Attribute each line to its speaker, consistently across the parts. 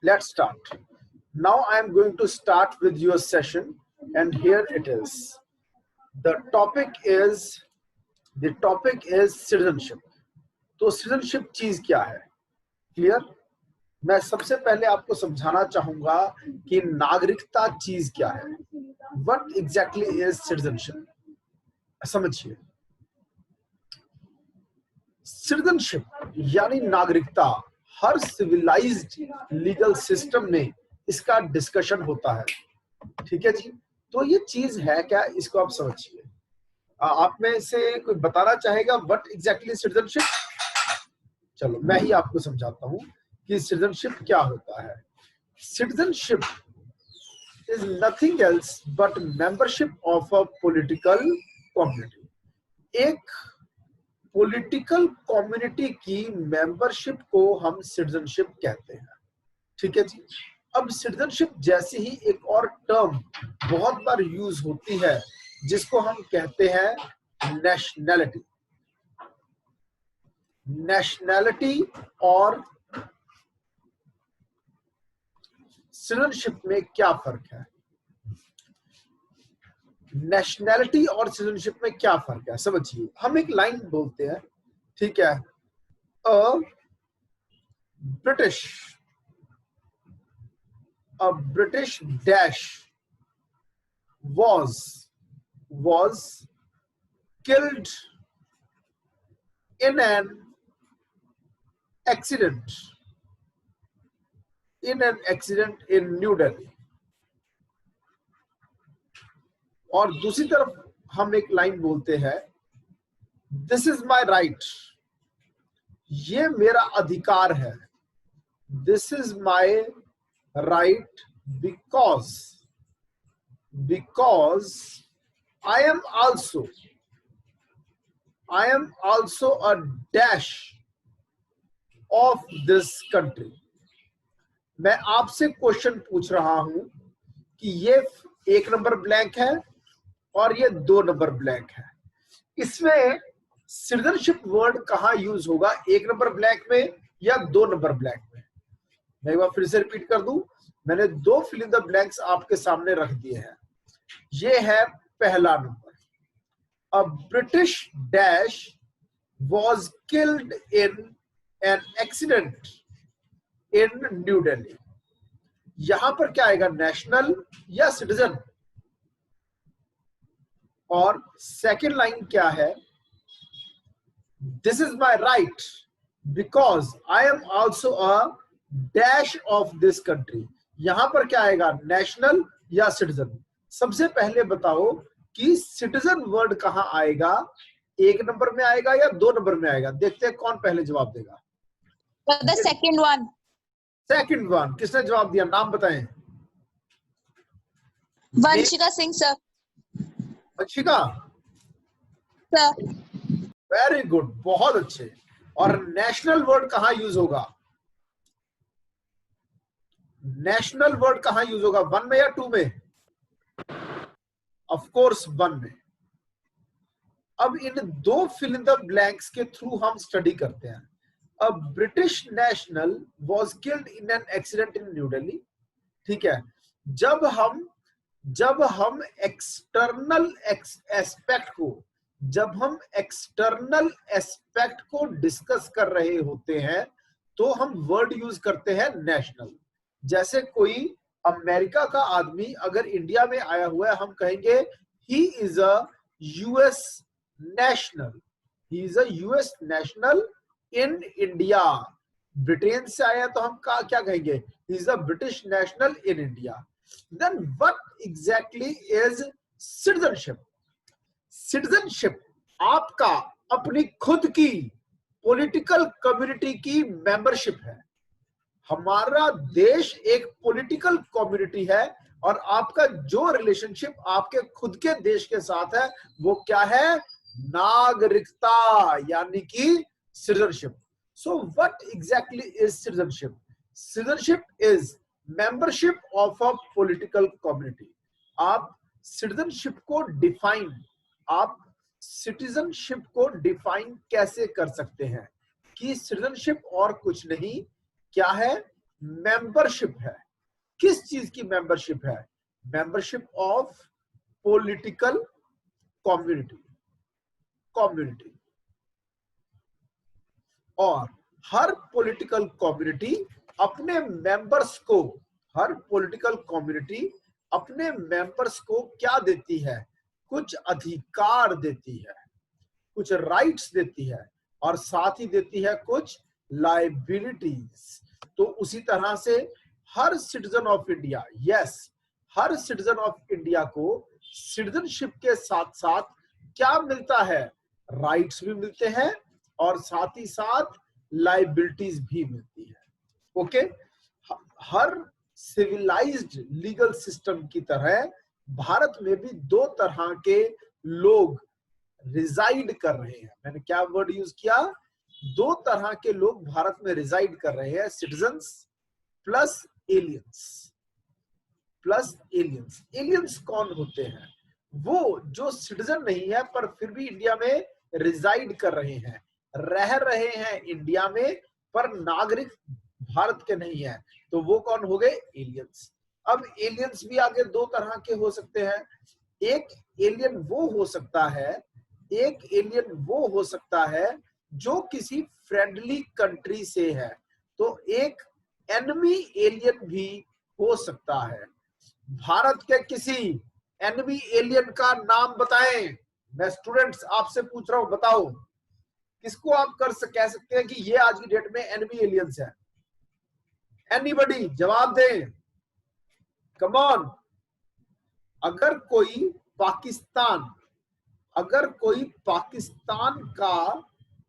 Speaker 1: let's start. Now I am going to start with your session, and here it is. The topic is citizenship. तो citizenship चीज क्या है? Clear? मैं सबसे पहले आपको समझाना चाहूंगा कि नागरिकता चीज क्या है. What exactly is citizenship? समझिए. सिटीजनशिप यानी नागरिकता हर सिविलाइज्ड लीगल सिस्टम में इसका डिस्कशन होता है. ठीक है जी. तो ये चीज है क्या, इसको आप समझिए. आप में से कोई बताना चाहेगा व्हाट एग्जैक्टली सिटीजनशिप? चलो मैं ही आपको समझाता हूँ कि सिटीजनशिप क्या होता है. Citizenship is nothing else but membership of a political community. एक पॉलिटिकल कम्युनिटी की मेंबरशिप को हम सिटीजनशिप कहते हैं. ठीक है जी. अब सिटीजनशिप जैसी ही एक और टर्म बहुत बार यूज होती है जिसको हम कहते हैं नेशनैलिटी. नेशनैलिटी और सिटीजनशिप में क्या फर्क है? नेशनैलिटी और सिटीजनशिप में क्या फर्क है समझिए. हम एक लाइन बोलते हैं, ठीक है. A British dash was killed in an accident in new Delhi. और दूसरी तरफ हम एक लाइन बोलते हैं, दिस इज माई राइट. ये मेरा अधिकार है. This is my right because I am also a dash of this country. मैं आपसे क्वेश्चन पूछ रहा हूं कि ये 1 नंबर ब्लैंक है और ये 2 नंबर ब्लैंक है. इसमें सिटीजनशिप वर्ड कहां यूज होगा, 1 नंबर ब्लैंक में या 2 नंबर ब्लैंक में? मैं एक बार फिर से रिपीट कर दूं. मैंने 2 फिल इन द ब्लैंक्स आपके सामने रख दिए हैं. ये है पहला number. A British dash was killed in an accident in New Delhi. यहां पर क्या आएगा, नेशनल या सिटीजन? और सेकेंड लाइन क्या है, this is my right because I am also a dash of this country. यहां पर क्या आएगा, नेशनल या सिटीजन? सबसे पहले बताओ कि सिटीजन वर्ड कहां आएगा, 1 नंबर में आएगा या 2 नंबर में आएगा? देखते हैं कौन पहले जवाब देगा.
Speaker 2: The second one.
Speaker 1: Second one. किसने जवाब दिया, नाम बताएं.
Speaker 2: Vanshika Singh sir.
Speaker 1: Vanshika,
Speaker 2: Sir.
Speaker 1: Very good, बहुत अच्छे. और नेशनल वर्ड कहां यूज होगा? नेशनल वर्ड कहां यूज होगा, 1 में या 2 में? ऑफ कोर्स 1 में. अब इन 2 फिल इन द ब्लैंक्स के थ्रू हम स्टडी करते हैं. A British national was killed in an accident in new Delhi. ठीक है. जब हम एक्सटर्नल एस्पेक्ट को डिस्कस कर रहे होते हैं तो हम वर्ड यूज करते हैं नेशनल. जैसे कोई अमेरिका का आदमी अगर इंडिया में आया हुआ है, हम कहेंगे he is a US national. He is a US national in India. Britain से आया तो हम क्या कहेंगे, he is a British national in India. Then what exactly is citizenship? Citizenship आपका अपनी खुद की पॉलिटिकल कम्युनिटी की मेंबरशिप है. हमारा देश एक पॉलिटिकल कम्युनिटी है और आपका जो रिलेशनशिप आपके खुद के देश के साथ है वो क्या है, नागरिकता यानी कि citizenship. So what exactly is citizenship? Citizenship is membership of a political community. आप सिटीजनशिप को डिफाइन कैसे कर सकते हैं कि सिटीजनशिप और कुछ नहीं क्या है, मेंबरशिप है। किस चीज की मेंबरशिप है? Membership of political community. और हर पॉलिटिकल कम्युनिटी अपने मेंबर्स को, हर पॉलिटिकल कम्युनिटी अपने मेंबर्स को क्या देती है? कुछ अधिकार देती है, कुछ राइट्स देती है, और साथ ही देती है कुछ लायबिलिटीज। तो उसी तरह से हर सिटीजन ऑफ इंडिया, यस, हर सिटीजन ऑफ इंडिया को सिटीजनशिप के साथ साथ क्या मिलता है? राइट्स भी मिलते हैं और साथ ही साथ लायबिलिटीज भी मिलती है। ओके, हर सिविलाइज्ड लीगल सिस्टम की तरह भारत में भी दो तरह के लोग रिजाइड कर रहे हैं। मैंने क्या वर्ड यूज किया? दो तरह के लोग भारत में रिजाइड कर रहे हैं, सिटीजन्स प्लस एलियंस। एलियंस कौन होते हैं? वो जो सिटीजन नहीं है पर फिर भी इंडिया में रिजाइड कर रहे हैं, रह रहे हैं इंडिया में, पर नागरिक भारत के नहीं है। तो वो कौन हो गए? एलियंस। अब एलियंस भी आगे दो तरह के हो सकते हैं। एक एलियन वो हो सकता है जो किसी फ्रेंडली कंट्री से है। तो एक एनिमी एलियन भी हो सकता है। भारत के किसी एनिमी एलियन का नाम बताएं। मैं स्टूडेंट्स आपसे पूछ रहा हूं, बताओ किसको आप कह सकते हैं कि ये आज की डेट में एनिमी एलियंस है? एनीबडी जवाब दें, कम ऑन। अगर कोई पाकिस्तान का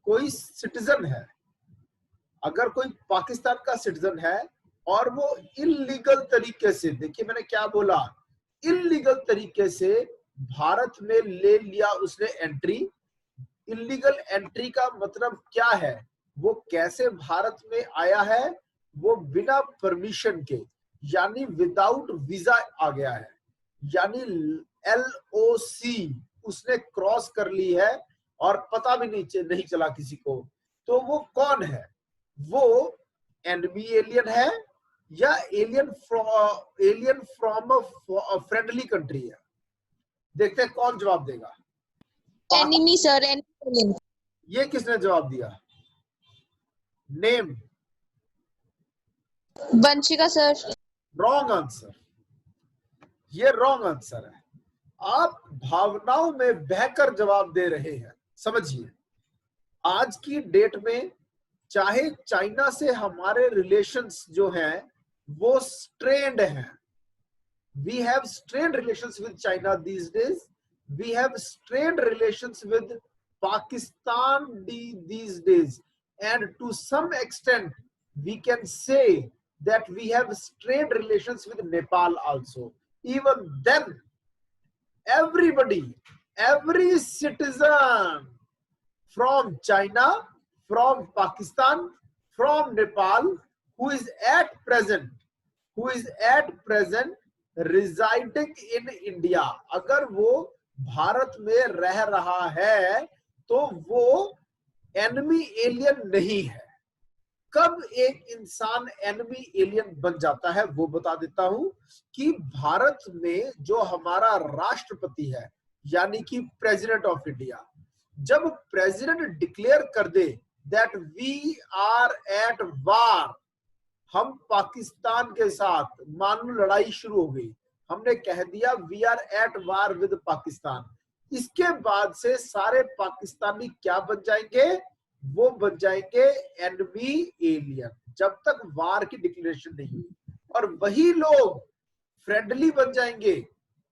Speaker 1: कोई सिटीजन है, अगर कोई पाकिस्तान का सिटीजन है और वो इल्लीगल तरीके से, देखिए मैंने क्या बोला, इल्लीगल तरीके से भारत में ले लिया उसने एंट्री। इल्लीगल एंट्री का मतलब क्या है? वो कैसे भारत में आया है? वो बिना परमिशन के, यानी विदाउट वीजा आ गया है, यानी LOC उसने क्रॉस कर ली है और पता भी नहीं चला किसी को। तो वो कौन है? वो एनिमी एलियन है या alien from a friendly country है? देखते हैं कौन जवाब देगा।
Speaker 2: Enemy sir, enemy.
Speaker 1: ये किसने जवाब दिया? Name.
Speaker 2: Vanshika sir.
Speaker 1: Wrong answer, ये रॉन्ग आंसर है। आप भावनाओं में बहकर जवाब दे रहे हैं। समझिए, आज की डेट में चाहे चाइना से हमारे रिलेशंस जो हैं वो स्ट्रेन्ड हैं। We have strained relations with China these days. We have strained relations with Pakistan these days. And to some extent, we can say that we have strained relations with Nepal also. Even then, everybody, every citizen from China, from Pakistan, from Nepal, who is at present residing in India, अगर वो भारत में रह रहा है तो वो enemy alien नहीं है। कब एक इंसान एनिमी एलियन बन जाता है वो बता देता हूं कि भारत में जो हमारा राष्ट्रपति है, यानी कि प्रेसिडेंट ऑफ इंडिया, जब प्रेसिडेंट डिक्लेयर कर दे that we are at war, हम पाकिस्तान के साथ, मान लो लड़ाई शुरू हो गई, हमने कह दिया we are at war with Pakistan, इसके बाद से सारे पाकिस्तानी क्या बन जाएंगे? वो बन जाएंगे एनिमी एलियन, जब तक वार की डिक्लेरेशन नहीं हुई। और वही लोग फ्रेंडली बन जाएंगे,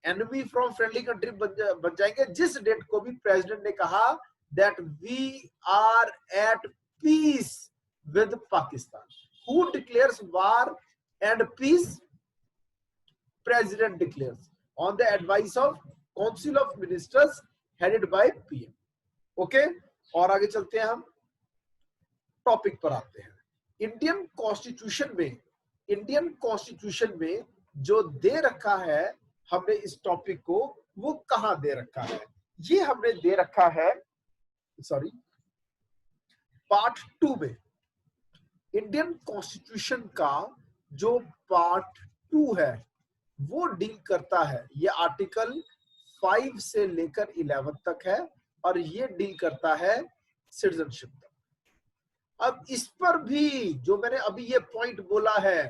Speaker 1: एनिमी फ्रॉम फ्रेंडली कंट्री बन जाएंगे जिस डेट को भी प्रेसिडेंट ने कहा that we are at peace with Pakistan. Who declares war and peace? President declares on the advice of Council of Ministers headed by PM. Okay? और आगे चलते हैं, हम टॉपिक पर आते हैं। इंडियन कॉन्स्टिट्यूशन में जो दे रखा है हमने इस टॉपिक को, वो कहां दे रखा है? ये हमने दे रखा है, सॉरी, पार्ट 2 में। इंडियन कॉन्स्टिट्यूशन का जो पार्ट 2 है वो डील करता है, ये आर्टिकल 5 से लेकर 11 तक है और ये डील करता है सिटीजनशिप तक। अब इस पर भी जो मैंने अभी ये पॉइंट बोला है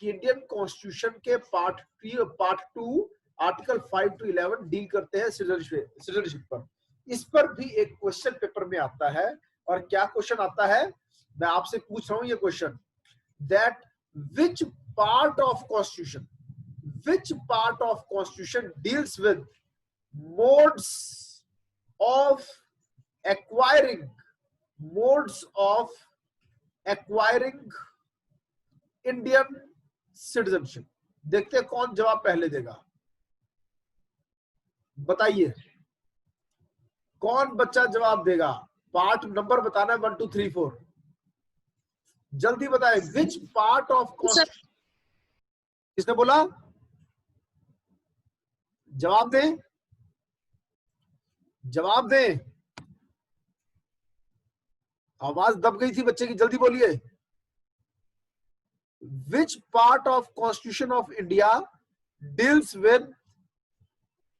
Speaker 1: कि इंडियन कॉन्स्टिट्यूशन के पार्ट 2 आर्टिकल 5 to 11 डील करते हैं सिटीजनशिप पर, इस पर भी एक क्वेश्चन पेपर में आता है। और क्या क्वेश्चन आता है, मैं आपसे पूछ रहा हूं ये question, that which part of constitution deals with modes of acquiring Indian citizenship. देखते हैं कौन जवाब पहले देगा, बताइए कौन बच्चा जवाब देगा। पार्ट नंबर बताना है 1 2 3 4, जल्दी बताए। विच पार्ट ऑफ कॉन्स्टिट्यूशन, किसने बोला, जवाब दें, जवाब दें। आवाज दब गई थी बच्चे की, जल्दी बोलिए। Which part of constitution of India deals with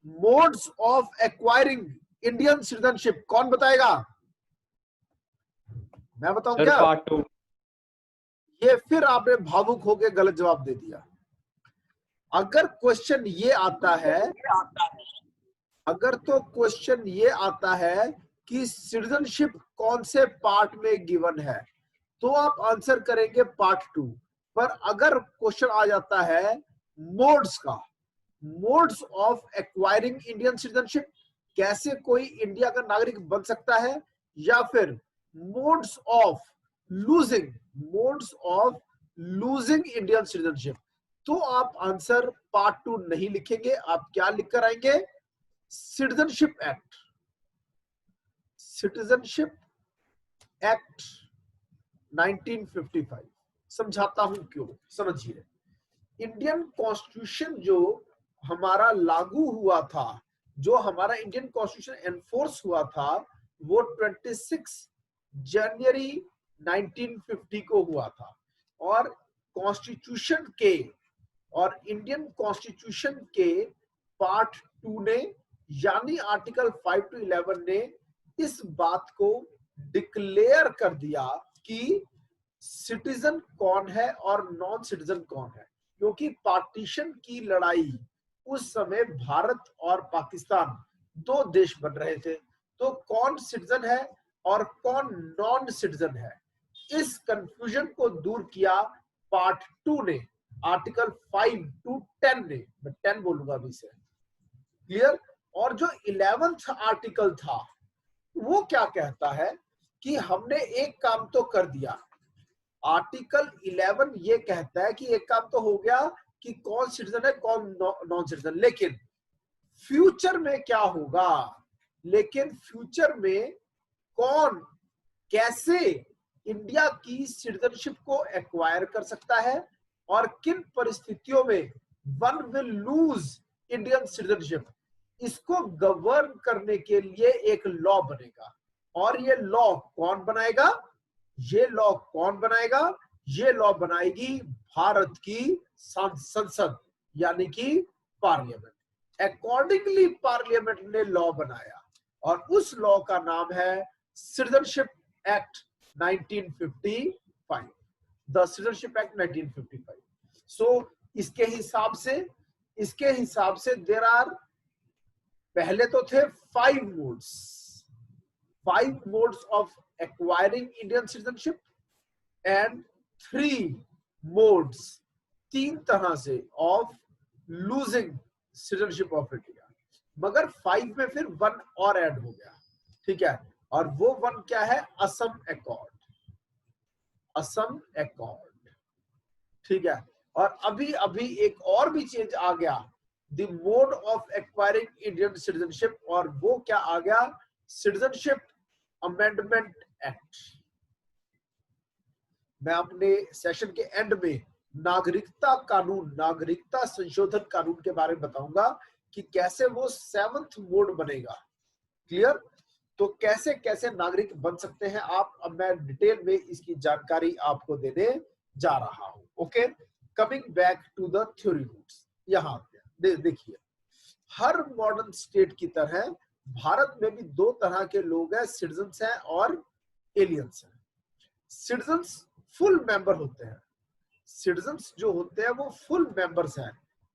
Speaker 1: modes of acquiring Indian citizenship, कौन बताएगा? मैं बताऊं क्या?
Speaker 3: पार्ट 2।
Speaker 1: ये फिर आपने भावुक होकर गलत जवाब दे दिया। अगर क्वेश्चन ये आता है, अगर तो क्वेश्चन ये आता है कि सिटीजनशिप कौन से पार्ट में गिवन है, तो आप आंसर करेंगे पार्ट 2। पर अगर क्वेश्चन आ जाता है मोड्स का, modes of acquiring Indian citizenship, कैसे कोई इंडिया का नागरिक बन सकता है, या फिर modes of losing Indian citizenship, तो आप आंसर पार्ट 2 नहीं लिखेंगे। आप क्या लिखकर आएंगे? Citizenship act 1955। समझाता हूं क्यों, समझिए। इंडियन कॉन्स्टिट्यूशन जो हमारा लागू हुआ था, जो हमारा इंडियन कॉन्स्टिट्यूशन एनफोर्स हुआ था, वो 26 जनवरी 1950 को हुआ था। और कॉन्स्टिट्यूशन के और इंडियन कॉन्स्टिट्यूशन के पार्ट 2 ने, यानी आर्टिकल 5 to 11 ने इस बात को डिक्लेयर कर दिया कि सिटीजन कौन है और नॉन सिटीजन कौन है। क्योंकि पार्टीशन की लड़ाई उस समय भारत और पाकिस्तान दो देश बन रहे थे, तो कौन सिटीजन है और कौन नॉन सिटीजन है, इस कंफ्यूजन को दूर किया पार्ट 2 ने, आर्टिकल 5 to 10 ने, मैं 10 बोलूंगा अभी से, क्लियर। और जो 11th आर्टिकल था वो क्या कहता है कि हमने एक काम तो कर दिया। आर्टिकल 11 ये कहता है कि एक काम तो हो गया कि कौन सिटीजन है कौन नॉन सिटीजन, लेकिन फ्यूचर में क्या होगा, लेकिन फ्यूचर में कौन कैसे इंडिया की सिटीजनशिप को एक्वायर कर सकता है और किन परिस्थितियों में one will lose Indian citizenship, इसको गवर्न करने के लिए एक लॉ बनेगा। और ये लॉ कौन बनाएगा? ये लॉ कौन बनाएगा? ये लॉ बनाएगी भारत की संसद, यानी कि पार्लियामेंट। अकॉर्डिंगली पार्लियामेंट ने लॉ बनाया और उस लॉ का नाम है citizenship act 1955, the citizenship act 1955। सो इसके हिसाब से देयर आर, पहले तो थे 5 modes of acquiring Indian citizenship and 3 modes, 3 तरह से of losing citizenship of India. मगर 5 में फिर 1 और ऐड हो गया, ठीक है। और वो 1 क्या है? असम अकॉर्ड, ठीक है। और अभी एक और भी चेंज आ गया, the mode of acquiring Indian citizenship, और वो क्या आ गया? Citizenship amendment act. मैं अपने सेशन के एंड में नागरिकता संशोधन कानून के बारे में बताऊंगा कि कैसे वो 7th मोड बनेगा, क्लियर। तो कैसे कैसे नागरिक बन सकते हैं आप, अब मैं डिटेल में इसकी जानकारी आपको देने जा रहा हूं। Okay, coming back to the theory roots, यहाँ देखिए, हर मॉडर्न स्टेट की तरह भारत में भी दो तरह के लोग हैं, सिटीजन्स हैं और एलियंस हैं। सिटीजन्स फुल मेंबर होते हैं, सिटीजन्स जो होते हैं वो फुल मेंबर्स हैं,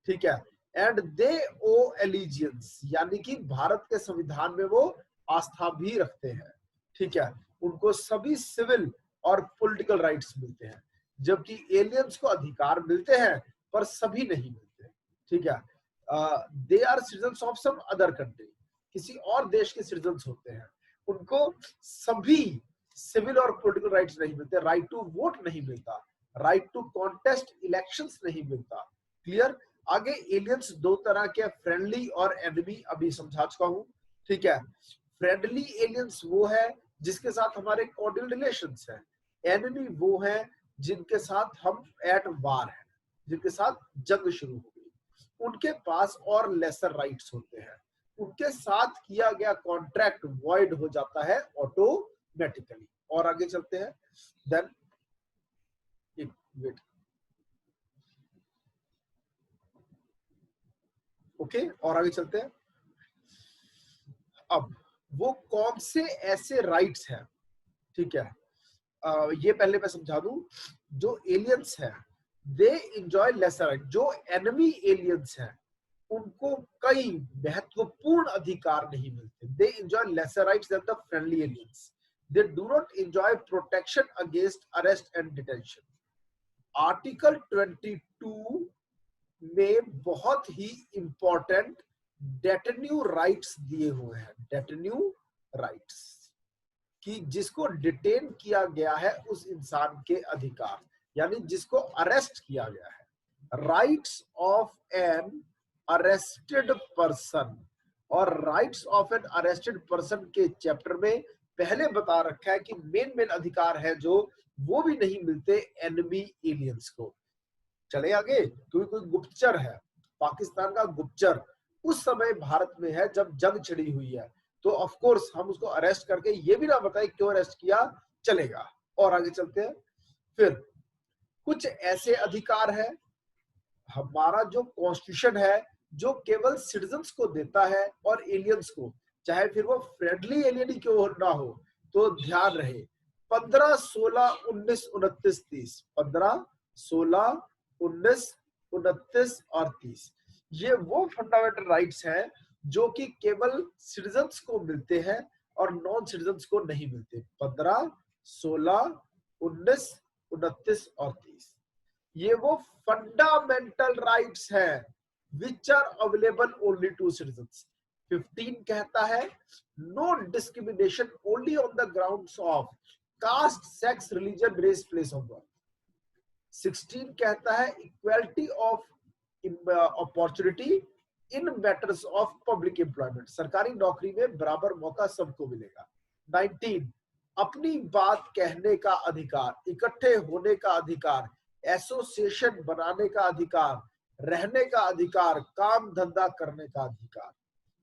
Speaker 1: ठीक है, एंड दे ओ एलिजियंस, यानी कि भारत के संविधान में वो आस्था भी रखते हैं, ठीक है, उनको सभी सिविल और पॉलिटिकल राइट्स मिलते हैं, जबकि एलियंस को अधिकार मिलते हैं पर सभी नहीं मिलते, ठीक है। They are citizens of some other country, किसी और देश के सिटीजन्स होते हैं, उनको सभी सिविल और पॉलिटिकल राइट्स नहीं मिलते, राइट टू वोट नहीं मिलता, राइट टू कॉन्टेस्ट इलेक्शंस नहीं मिलता। क्लियर? आगे एलियंस दो तरह के, फ्रेंडली और एनिमी, अभी समझा चुका हूं, ठीक है। फ्रेंडली एलियंस वो है जिसके साथ हमारे कॉर्डियल रिलेशंस है, एनिमी वो है जिनके साथ हम एट वार हैं, जिनके साथ जंग शुरू हो गई, उनके पास और लेसर राइट्स होते हैं, उनके साथ किया गया कॉन्ट्रैक्ट वॉइड हो जाता है ऑटोमेटिकली। और आगे चलते हैं, देन वेट, ओके, और आगे चलते हैं। अब वो कौन से ऐसे राइट्स हैं, ठीक है, ये पहले मैं समझा दूं। जो एलियंस हैं दे एंजॉय लेसर राइट, जो एनिमी एलियंस हैं उनको कई महत्वपूर्ण अधिकार नहीं मिलते, they enjoy lesser rights than the friendly aliens, they do not enjoy protection against arrest and detention. Article 22 में बहुत ही इंपॉर्टेंट डेटेन्यू राइट्स दिए हुए हैं, डेटेन्यू राइट्स, कि जिसको डिटेन किया गया है उस इंसान के अधिकार, यानी जिसको अरेस्ट किया गया है। Rights of an arrested person, और rights of an arrested person के चैप्टर में पहले बता रखा है कि मेन अधिकार है जो वो भी नहीं मिलते एनिमी एलियंस को। चले आगे, क्योंकि कोई गुप्तचर है, पाकिस्तान का गुप्तचर उस समय भारत में है जब जंग छिड़ी हुई है, तो ऑफ कोर्स हम उसको अरेस्ट करके ये भी ना बताए क्यों अरेस्ट किया, चलेगा। और आगे चलते हैं, फिर कुछ ऐसे अधिकार है, हमारा जो कॉन्स्टिट्यूशन है जो केवल सिटीजन्स को देता है और एलियंस को, चाहे फिर वो फ्रेंडली एलियन ही क्यों ना हो, तो ध्यान रहे 15, 16, 19, 29, 30, 15, 16, 19, 29 और 30, ये वो फंडामेंटल राइट्स हैं जो कि केवल सिटीजन्स को मिलते हैं और नॉन सिटीजन्स को नहीं मिलते। 15, 16, 19, 29 और 30, ये वो फंडामेंटल राइट्स हैं which are available only to citizens. 15 कहता है no discrimination only on the grounds of caste, sex, religion, race, place of birth. 16 कहता है equality of opportunity in matters of public employment, सरकारी नौकरी में बराबर मौका सबको मिलेगा। 19 अपनी बात कहने का अधिकार, इकट्ठे होने का अधिकार, एसोसिएशन बनाने का अधिकार, रहने का अधिकार, काम धंधा करने का अधिकार।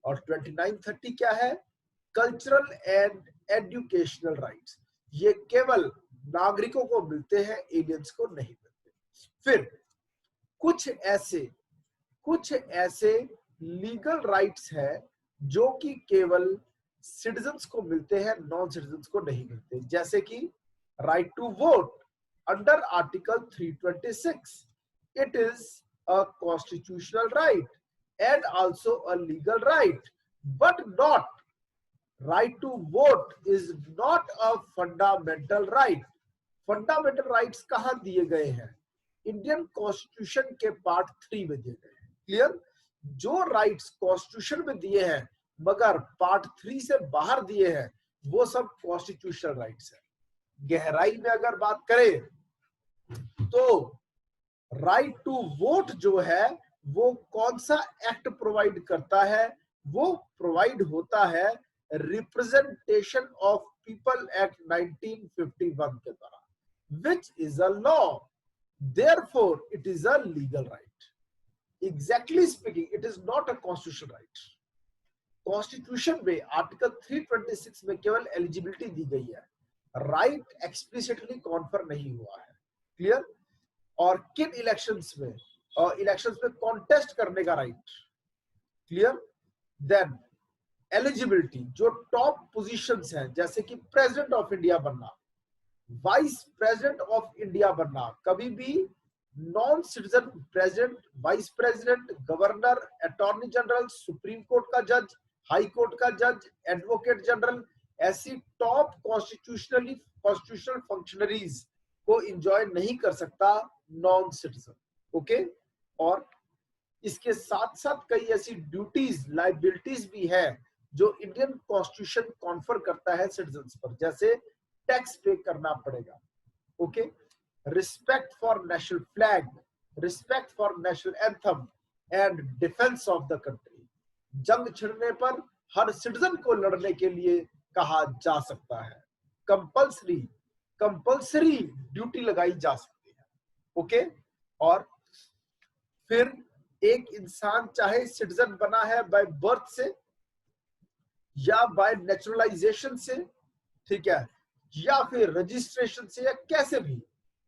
Speaker 1: और 29, 30 क्या है, कल्चरल एंड एजुकेशनल राइट्स, ये केवल नागरिकों को मिलते हैं, एलियंस को नहीं मिलते। फिर कुछ ऐसे लीगल राइट्स है जो कि केवल सिटीजन्स को मिलते हैं, नॉन सिटीजन्स को नहीं मिलते, जैसे कि right to vote under article 326, it is a constitutional right and also a legal right, but not right to vote is not a fundamental right. Fundamental rights कहां दिए गए हैं, इंडियन कॉन्स्टिट्यूशन के पार्ट 3 में दिए गए हैं। क्लियर? जो राइट्स कॉन्स्टिट्यूशन में दिए हैं मगर पार्ट 3 से बाहर दिए हैं वो सब कॉन्स्टिट्यूशनल राइट्स है। गहराई में अगर बात करें तो राइट टू वोट जो है वो कौन सा एक्ट प्रोवाइड करता है, वो प्रोवाइड होता है रिप्रेजेंटेशन ऑफ पीपल एक्ट 1951 के द्वारा, which is a law, therefore it is a legal right. Exactly speaking, it is not a constitutional right. Constitution में आर्टिकल 326 में केवल एलिजिबिलिटी दी गई है, राइट एक्सप्लिसिटली कॉन्फर नहीं हुआ है। क्लियर? और किन इलेक्शंस में कॉन्टेस्ट करने का राइट। क्लियर। देन एलिजिबिलिटी, जो टॉप पोजीशंस हैं जैसे कि प्रेसिडेंट ऑफ इंडिया बनना, वाइस प्रेसिडेंट ऑफ इंडिया बनना, कभी भी non citizen president, vice president, governor, attorney general, supreme court का जज, हाई कोर्ट का जज, एडवोकेट जनरल, ऐसी टॉप कॉन्स्टिट्यूशनल फंक्शनरीज को एंजॉय नहीं कर सकता नॉन सिटीजन। ओके। और इसके साथ साथ कई ऐसी ड्यूटीज, लाइबिलिटीज भी है जो इंडियन कॉन्स्टिट्यूशन कॉन्फर करता है सिटीजन्स पर, जैसे टैक्स पे करना पड़ेगा। Okay. Respect for national flag, respect for national anthem and defence of the country. जंग छिड़ने पर हर सिटीजन को लड़ने के लिए कहा जा सकता है। कंपल्सरी ड्यूटी लगाई जा सकती है। ओके। और फिर एक इंसान चाहे सिटीजन बना है बाय बर्थ से या बाय नेचुरलाइजेशन से, ठीक है, या फिर रजिस्ट्रेशन से, या कैसे भी,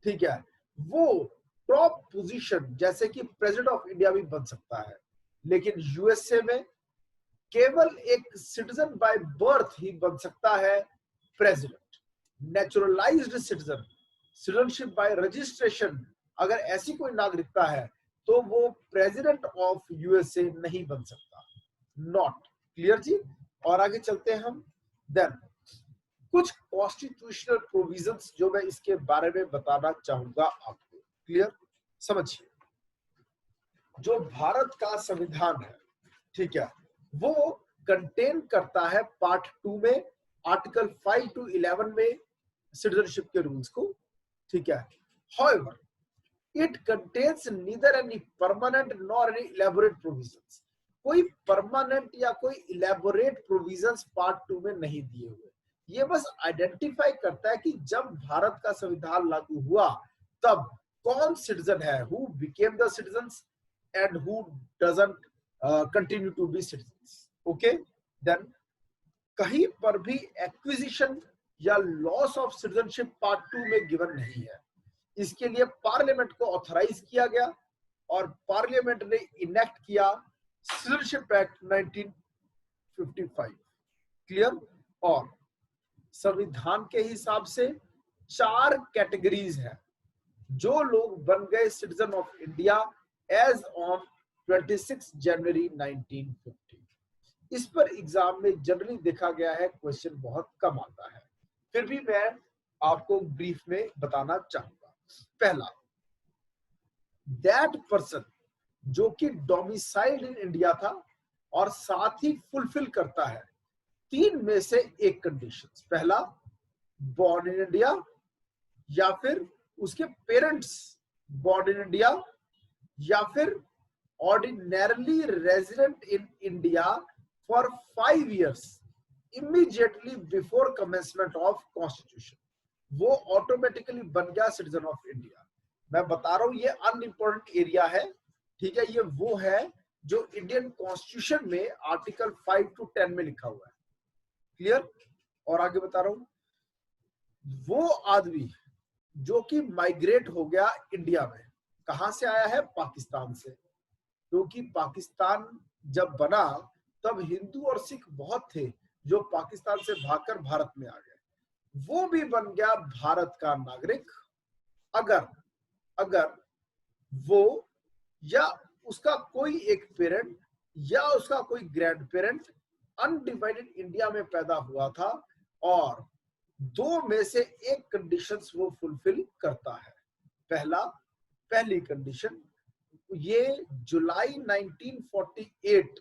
Speaker 1: ठीक है, वो टॉप पोजीशन जैसे कि प्रेसिडेंट ऑफ इंडिया भी बन सकता है। लेकिन यूएसए में केवल एक सिटीजन बाय बर्थ ही बन सकता है president. Naturalised citizen, citizenship by registration, अगर ऐसी कोई नागरिकता है तो वो प्रेसिडेंट ऑफ यूएसए नहीं बन सकता। नॉट क्लियर जी। और आगे चलते हैं हम। देन कुछ कॉन्स्टिट्यूशनल प्रोविजंस जो मैं इसके बारे में बताना चाहूंगा आपको। क्लियर। समझिए, जो भारत का संविधान है, ठीक है, वो कंटेन करता है पार्ट 2 में आर्टिकल 5 to 11 में सिटीजनशिप के रूल्स को, ठीक है। However, it contains neither any permanent nor any elaborate provisions. कोई परमानेंट या कोई इलेबोरेट प्रोविजंस पार्ट 2 में नहीं दिए हुए। ये बस आइडेंटिफाई करता है कि जब भारत का संविधान लागू हुआ तब कौन सिटीजन है, who became the citizens and who doesn't continue to be citizens. Okay. Then कहीं पर भी एक्विजिशन या लॉस ऑफ सिटीजनशिप पार्ट 2 में गिवन नहीं है। इसके लिए पार्लियामेंट को ऑथराइज किया गया और पार्लियामेंट ने इनेक्ट किया सिटीजनशिप एक्ट 1955। क्लियर। और संविधान के हिसाब से 4 कैटेगरीज है जो लोग बन गए citizen of India as on 26 January 1950। इस पर एग्जाम में जनरली देखा गया है क्वेश्चन बहुत कम आता है, फिर भी मैं आपको ब्रीफ में बताना चाहूंगा। पहला, दैट पर्सन जो कि डोमिसाइल्ड इन इंडिया था और साथ ही फुलफिल करता है 3 में से एक कंडीशंस। पहला, बॉर्न इन इंडिया, या फिर उसके पेरेंट्स बॉर्न इन इंडिया, या फिर ordinarily resident in India for 5 years immediately before commencement of constitution. वो ऑटोमेटिकली बन गया सिटीजन ऑफ इंडिया। मैं बता रहा हूं ये अनइम्पोर्टेंट एरिया है, ठीक है। ये वो है जो इंडियन कॉन्स्टिट्यूशन में आर्टिकल 5 to 10 में लिखा हुआ है। क्लियर। और आगे बता रहा हूं, वो आदमी जो कि माइग्रेट हो गया इंडिया में, कहां से आया है? पाकिस्तान से। क्योंकि पाकिस्तान जब बना तब हिंदू और सिख बहुत थे जो पाकिस्तान से भागकर भारत में आ गए। वो भी बन गया भारत का नागरिक अगर वो या उसका कोई एक पेरेंट या उसका कोई ग्रैंड पेरेंट अनडिवाइडेड इंडिया में पैदा हुआ था और 2 में से एक कंडीशंस वो फुलफिल करता है। पहली कंडीशन, ये जुलाई 1948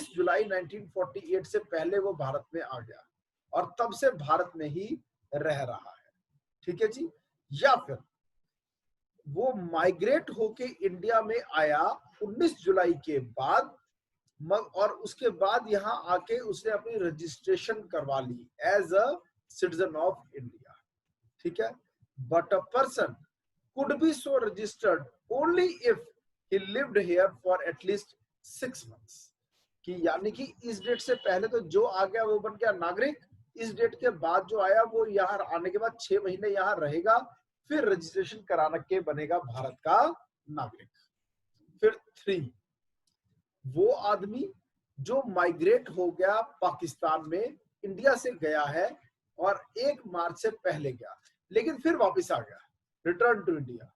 Speaker 1: जुलाई 1948 से पहले वो भारत में आ गया और तब से भारत में ही रह रहा है, ठीक है जी। या फिर वो माइग्रेट होके इंडिया में आया 19 जुलाई के बाद और उसके बाद यहाँ आके उसने अपनी रजिस्ट्रेशन करवा ली as a citizen of India, ठीक है। But a person could be so registered only if he lived here for at least 6 months। कि यानी कि इस डेट से पहले तो जो आ गया वो बन गया नागरिक, इस डेट के बाद जो आया वो यहाँ आने के बाद 6 महीने यहाँ रहेगा फिर रजिस्ट्रेशन कराना के बनेगा भारत का नागरिक। फिर 3, वो आदमी जो माइग्रेट हो गया पाकिस्तान में, इंडिया से गया है और 1 मार्च से पहले गया, लेकिन फिर वापस आ गया, रिटर्न टू इंडिया,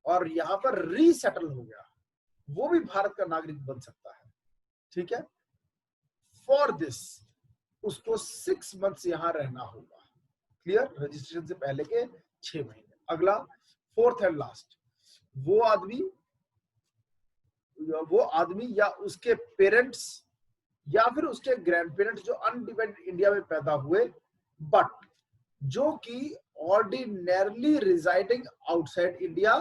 Speaker 1: और यहां पर रीसेटल हो गया, वो भी भारत का नागरिक बन सकता है। ठीक है, फॉर दिस उसको 6 मंथ्स यहां रहना होगा। क्लियर, रजिस्ट्रेशन से पहले के 6 महीने। अगला 4th एंड लास्ट, वो आदमी या उसके पेरेंट्स या फिर उसके ग्रैंड पेरेंट्स जो अनडिपेंडेंट इंडिया में पैदा हुए, बट जो कि ऑर्डिनरली रिजाइडिंग आउटसाइड इंडिया,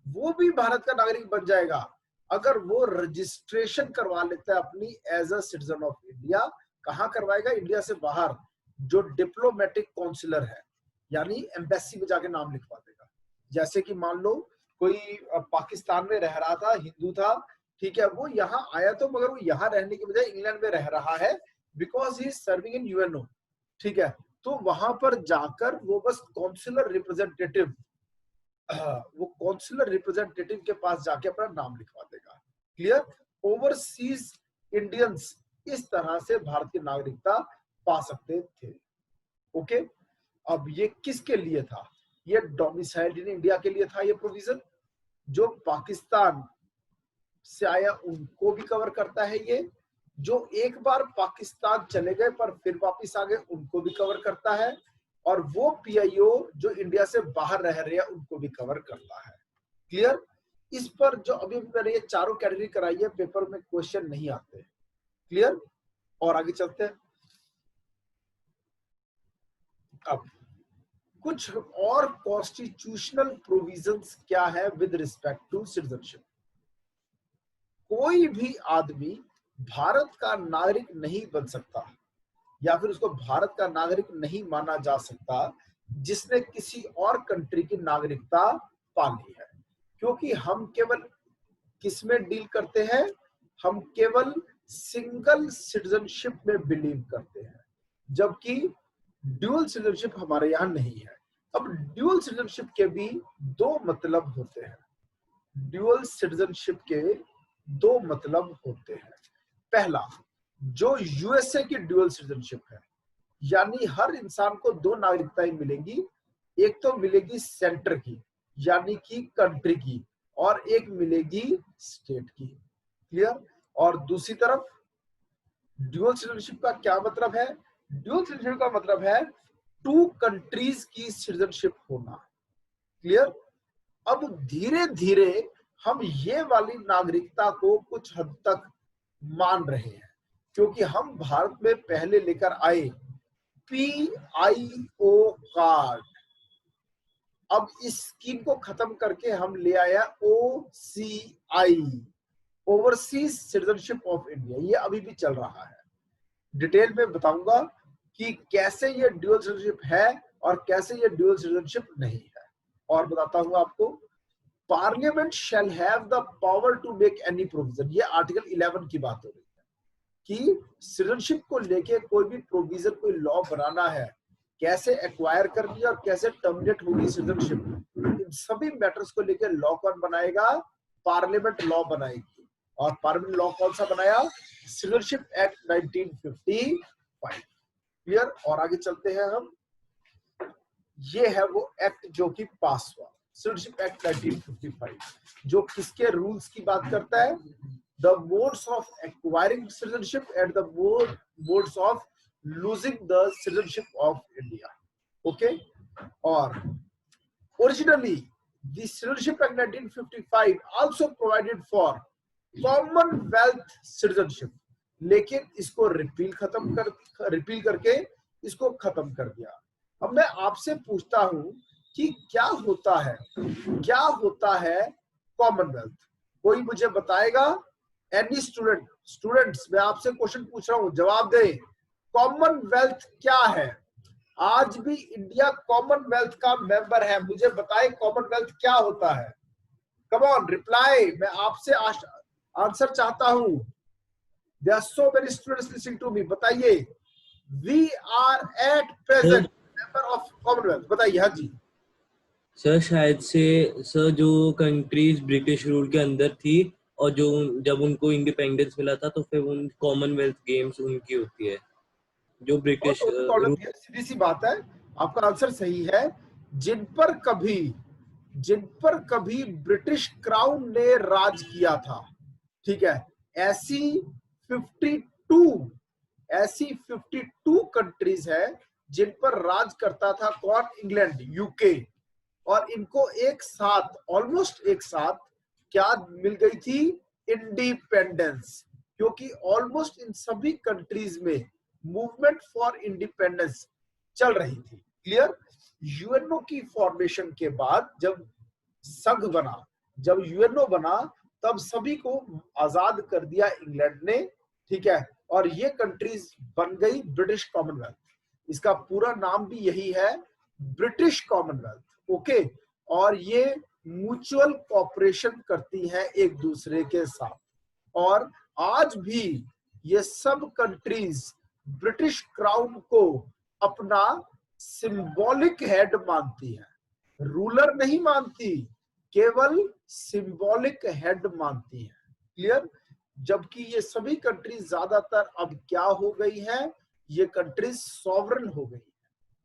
Speaker 1: वो भी भारत का नागरिक बन जाएगा अगर वो रजिस्ट्रेशन करवा लेता है अपनी as a citizen of India. कहां करवाएगा? इंडिया से बाहर जो डिप्लोमेटिक काउंसिलर है, यानी एम्बेसी में जाके नाम लिखवा देगा। जैसे कि मान लो कोई पाकिस्तान में रह रहा था, हिंदू था, ठीक है, वो यहाँ आया तो मगर वो यहाँ रहने की बजाय इंग्लैंड में रह रहा है because he is serving in UNO. ठीक है, तो वहां पर जाकर वो बस काउंसिलर रिप्रेजेंटेटिव, वो काउंसिलर रिप्रेजेंटेटिव के पास जाके अपना नाम लिखवा देगा। क्लियर, ओवरसीज इंडियंस इस तरह से भारत की नागरिकता पा सकते थे। ओके, अब ये किसके लिए था? ये डोमिसाइल्ड इन इंडिया के लिए था ये प्रोविजन। जो पाकिस्तान से आया उनको भी कवर करता है ये, जो एक बार पाकिस्तान चले गए पर फिर वापस आ गए उनको भी कवर करता है, और वो पीआईओ जो इंडिया से बाहर रह रहे हैं उनको भी कवर करता है। क्लियर, इस पर जो अभी मैंने ये चारों कैटेगरी कराई है, पेपर में क्वेश्चन नहीं आते। क्लियर, और आगे चलते हैं। अब कुछ और कॉन्स्टिट्यूशनल प्रोविजंस क्या है विद रिस्पेक्ट टू सिटीजनशिप। कोई भी आदमी भारत का नागरिक नहीं बन सकता या फिर उसको भारत का नागरिक नहीं माना जा सकता जिसने किसी और कंट्री की नागरिकता पा ली है, क्योंकि हम केवल किस में डील करते हैं? हम केवल सिंगल सिटीजनशिप में बिलीव करते हैं, जबकि ड्यूअल सिटीजनशिप हमारे यहाँ नहीं है। अब ड्यूअल सिटीजनशिप के भी 2 मतलब होते हैं। ड्यूअल सिटीजनशिप के 2 मतलब होते हैं। पहला, जो यूएसए की ड्यूअल सिटीजनशिप है, यानी हर इंसान को 2 नागरिकताएं मिलेंगी। एक तो मिलेगी सेंटर की यानी कि कंट्री की, और एक मिलेगी स्टेट की। क्लियर, और दूसरी तरफ ड्यूअल सिटीजनशिप का क्या मतलब है? ड्यूअल सिटीजनशिप का मतलब है 2 कंट्रीज की सिटीजनशिप होना। क्लियर, अब धीरे धीरे हम ये वाली नागरिकता को कुछ हद तक मान रहे हैं, क्योंकि हम भारत में पहले लेकर आए पीआईओ कार्ड। अब इस स्कीम को खत्म करके हम ले आया OCI, overseas citizenship of India. ये अभी भी चल रहा है। डिटेल में बताऊंगा कि कैसे ये ड्यूअल सिटीजनशिप है और कैसे ये ड्यूअल सिटीजनशिप नहीं है। और बताता हूं आपको, parliament shall have the power to make any provision. ये आर्टिकल 11 की बात हो रही है कि सिटीजनशिप को लेके कोई भी प्रोविजन, कोई लॉ बनाना है, कैसे एक्वायर करनी है और कैसे टर्मिनेट होगी सिटीजनशिप, इन सभी मैटर्स को लेकर लॉ कौन बनाएगा? पार्लियामेंट लॉ बनाएगी। और पार्लियामेंट लॉ कौन सा बनाया? Citizenship act 1955। क्लियर, और आगे चलते हैं हम। ये है वो एक्ट जो कि पास हुआ, सिटीजनशिप एक्ट 1955, जो किसके रूल्स की बात करता है? The modes of acquiring citizenship and the modes of losing the citizenship of India. Okay, और originally the Citizenship Act 1955 also provided for Commonwealth citizenship, लेकिन इसको रिपील करके इसको खत्म कर दिया। अब मैं आपसे पूछता हूं कि क्या होता है कॉमनवेल्थ? कोई मुझे बताएगा? एनी स्टूडेंट्स, मैं आपसे क्वेश्चन पूछ रहा हूं, जवाब दे। कॉमनवेल्थ क्या है? आज भी इंडिया कॉमनवेल्थ का मेंबर है, मुझे बताएं कॉमनवेल्थ क्या होता है? कम ऑन रिप्लाई, मैं आपसे आंसर चाहता हूं। There are so many students listening to me, बताइए। We are at present member of Commonwealth, बताइए। हाँ जी,
Speaker 3: सर शायद से सर जो कंट्रीज ब्रिटिश रूल के अंदर थी और जो जब उनको इंडिपेंडेंस मिला था तो फिर उन कॉमनवेल्थ गेम्स उनकी होती है जो ब्रिटिश रूल।
Speaker 1: सीधी सी बात है, आपका आंसर सही है। जिन पर कभी ब्रिटिश क्राउन ने राज किया था, ठीक है, ऐसी 52 कंट्रीज है जिन पर राज करता था कौन? England, UK. और इनको एक साथ, ऑलमोस्ट एक साथ क्या मिल गई थी? इंडिपेंडेंस। क्योंकि ऑलमोस्ट इन सभी कंट्रीज में मूवमेंट फॉर इंडिपेंडेंस चल रही थी। क्लियर? यूएनओ की फॉर्मेशन के बाद जब संघ बना, जब यूएनओ बना, तब सभी को आजाद कर दिया इंग्लैंड ने, ठीक है, और ये कंट्रीज बन गई ब्रिटिश कॉमनवेल्थ। इसका पूरा नाम भी यही है, ब्रिटिश कॉमनवेल्थ। ओके, और ये म्यूचुअल कॉपरेशन करती हैं एक दूसरे के साथ। और आज भी ये सब कंट्रीज ब्रिटिश क्राउन को अपना सिंबॉलिक हेड मानती है, रूलर नहीं मानती, केवल सिंबॉलिक हेड मानती है। क्लियर? जबकि ये सभी कंट्रीज ज्यादातर अब क्या हो गई हैं? ये कंट्रीज सॉवरन हो गई है।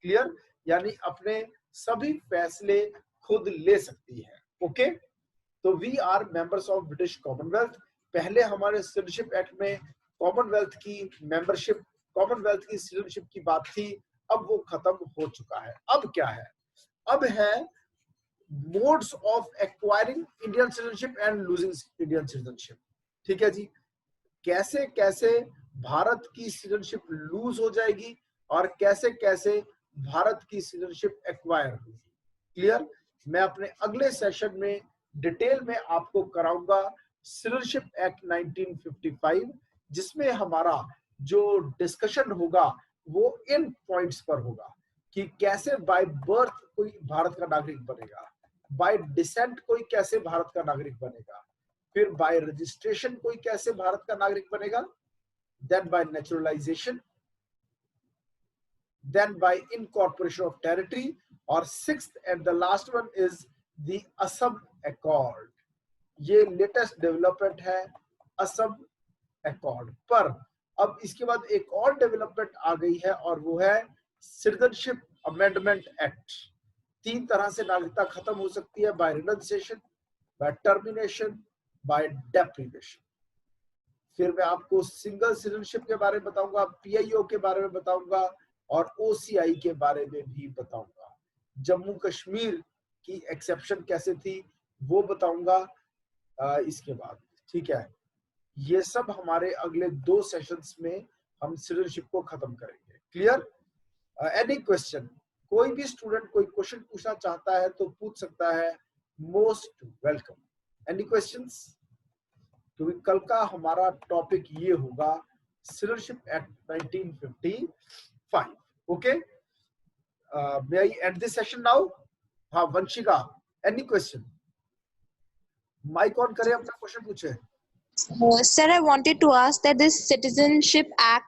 Speaker 1: क्लियर? यानी अपने सभी फैसले खुद ले सकती है। ओके, तो we are members of British Commonwealth. पहले हमारे सिटीजनशिप एक्ट में कॉमनवेल्थ की मेंबरशिप, कॉमनवेल्थ की सिटीजनशिप की बात थी, अब वो खत्म हो चुका है। अब क्या है? अब है modes of acquiring Indian citizenship and losing Indian citizenship. ठीक है जी, कैसे कैसे भारत की सिटीजनशिप लूज हो जाएगी और कैसे कैसे भारत की सिटीजनशिप एक्वायर होगी। क्लियर? मैं अपने अगले सेशन में डिटेल में आपको कराऊंगा सिटीजनशिप एक्ट 1955, जिसमें हमारा जो डिस्कशन होगा वो इन पॉइंट्स पर होगा कि कैसे बाय बर्थ कोई भारत का नागरिक बनेगा, बाय डिसेंट कोई कैसे भारत का नागरिक बनेगा, फिर बाय रजिस्ट्रेशन कोई कैसे भारत का नागरिक बनेगा, then by naturalisation, then by incorporation of territory, और sixth and the last one is the Assam accord. ये लेटेस्ट डेवलपमेंट है असम अकॉर्ड पर। अब इसके बाद एक और डेवलपमेंट आ गई है और वो है सिटीजनशिप अमेंडमेंट एक्ट। 3 तरह से नागरिकता खत्म हो सकती है, by renunciation, by termination, by deprivation. फिर मैं आपको सिंगल सिटीजनशिप के बारे में बताऊंगा, पीआईओ के बारे में बताऊंगा और ओसीआई के बारे में भी बताऊंगा। जम्मू कश्मीर की एक्सेप्शन कैसे थी वो बताऊंगा इसके बाद। ठीक है, ये सब हमारे अगले 2 सेशंस में हम सिटीजनशिप को खत्म करेंगे। क्लियर? Any question? कोई भी स्टूडेंट कोई क्वेश्चन पूछना चाहता है तो पूछ सकता है, मोस्ट वेलकम। Any questions? क्योंकि कल का हमारा टॉपिक ये होगा citizenship act 1955। Okay, may I end this session now? हाँ Vanshika, any question? Mic on करें, अपना क्वेश्चन पूछे।
Speaker 2: Sir, I wanted to ask that this Citizenship Act